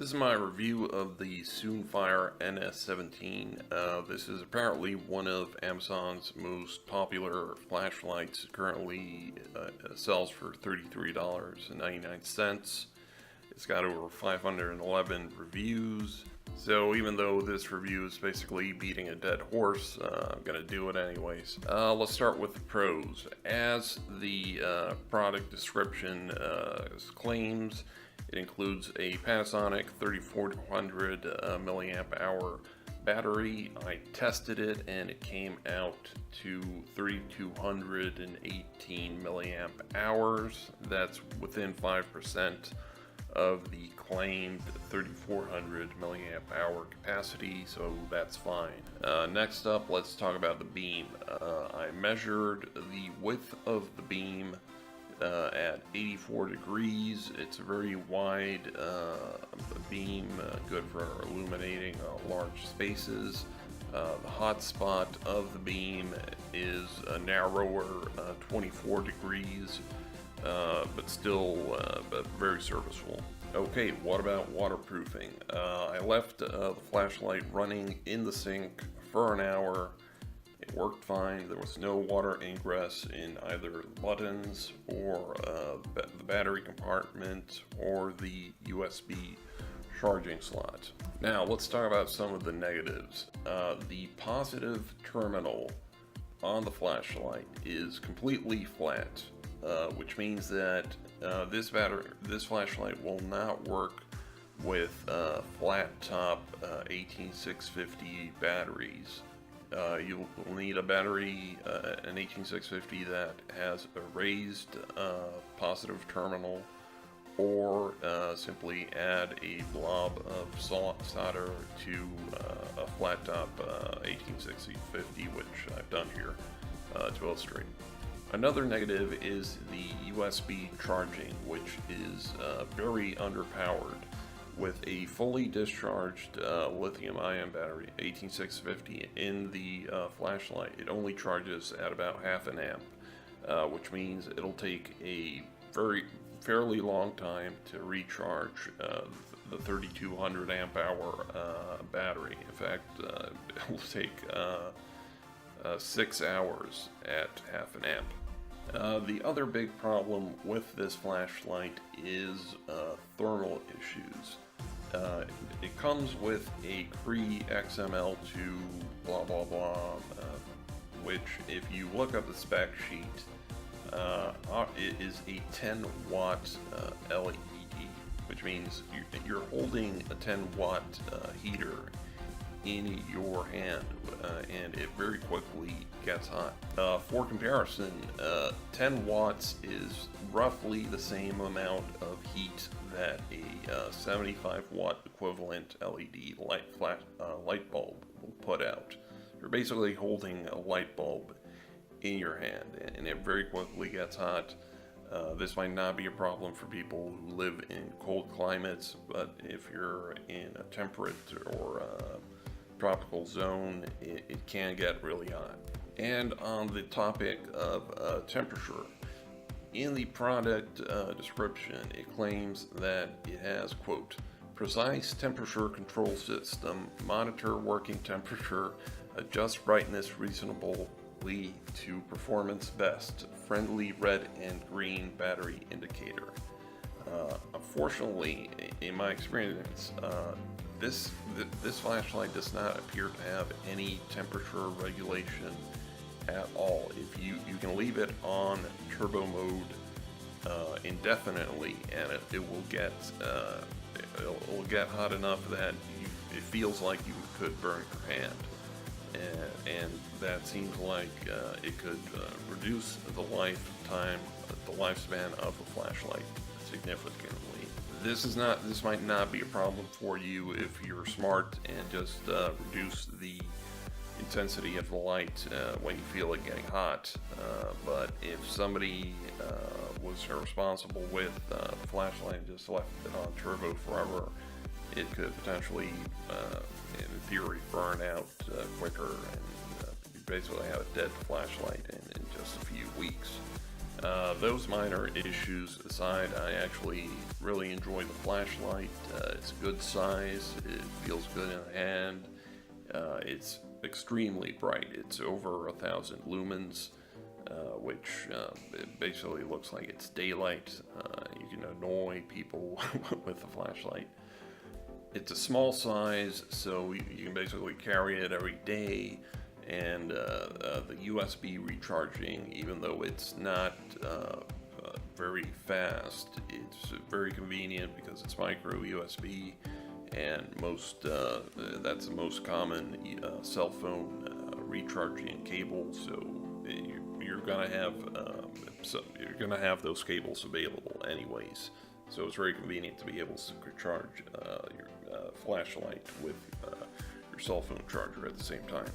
This is my review of the Soonfire NS17. This is apparently one of Amazon's most popular flashlights. It currently sells for $33.99. It's got over 511 reviews. So even though this review is basically beating a dead horse, I'm going to do it anyways. Let's start with the pros. As the product description claims, it includes a Panasonic 3400 milliamp hour battery. I tested it and it came out to 3218 milliamp hours. That's within 5% of the claimed 3400 milliamp hour capacity, so that's fine. Next up, let's talk about the beam. I measured the width of the beam at 84 degrees. It's a very wide beam, good for illuminating large spaces. The hot spot of the beam is narrower, 24 degrees, but still very serviceable. Okay, what about waterproofing? I left the flashlight running in the sink for an hour. It worked fine. There was no water ingress in either the buttons or the battery compartment or the USB charging slot. Now let's talk about some of the negatives. The positive terminal on the flashlight is completely flat, which means that this flashlight will not work with flat top 18650 batteries. You will need a battery, an 18650 that has a raised positive terminal, or simply add a blob of solder to a flat top 18650, which I've done here to illustrate. Another negative is the USB charging, which is very underpowered. With a fully discharged lithium-ion battery, 18650, in the flashlight, it only charges at about half an amp, which means it'll take a fairly long time to recharge the 3200 amp hour battery. In fact, it will take 6 hours at half an amp. The other big problem with this flashlight is thermal issues. It comes with a Cree XML2 blah blah blah, which if you look up the spec sheet, it is a 10 watt LED, which means you're holding a 10 watt heater in your hand, and it very quickly gets hot. For comparison, 10 watts is roughly the same amount of heat that a 75 watt equivalent LED light bulb will put out. You're basically holding a light bulb in your hand, and it very quickly gets hot. This might not be a problem for people who live in cold climates, but if you're in a temperate or tropical zone, it can get really hot. And on the topic of temperature, in the product description, it claims that it has, quote, precise temperature control system, monitor working temperature, adjust brightness reasonably to performance best, friendly red and green battery indicator. Unfortunately, in my experience, this flashlight does not appear to have any temperature regulation at all. If you can leave it on turbo mode indefinitely, and it will get hot enough that it feels like you could burn your hand, and that seems like it could reduce the lifespan of the flashlight significantly. This might not be a problem for you if you're smart and just reduce the intensity of the light when you feel it getting hot. But if somebody was responsible with the flashlight and just left it on turbo forever, it could potentially, in theory, burn out quicker, and you basically have a dead flashlight in just a few weeks. Those minor issues aside, I actually really enjoy the flashlight. It's a good size, it feels good in the hand, it's extremely bright. It's over 1,000 lumens, which it basically looks like it's daylight. You can annoy people with the flashlight. It's a small size, so you can basically carry it every day. And the USB recharging, even though it's not very fast, it's very convenient because it's micro USB, and that's the most common cell phone recharging cable. So you're gonna have those cables available anyways. So it's very convenient to be able to charge your flashlight with your cell phone charger at the same time.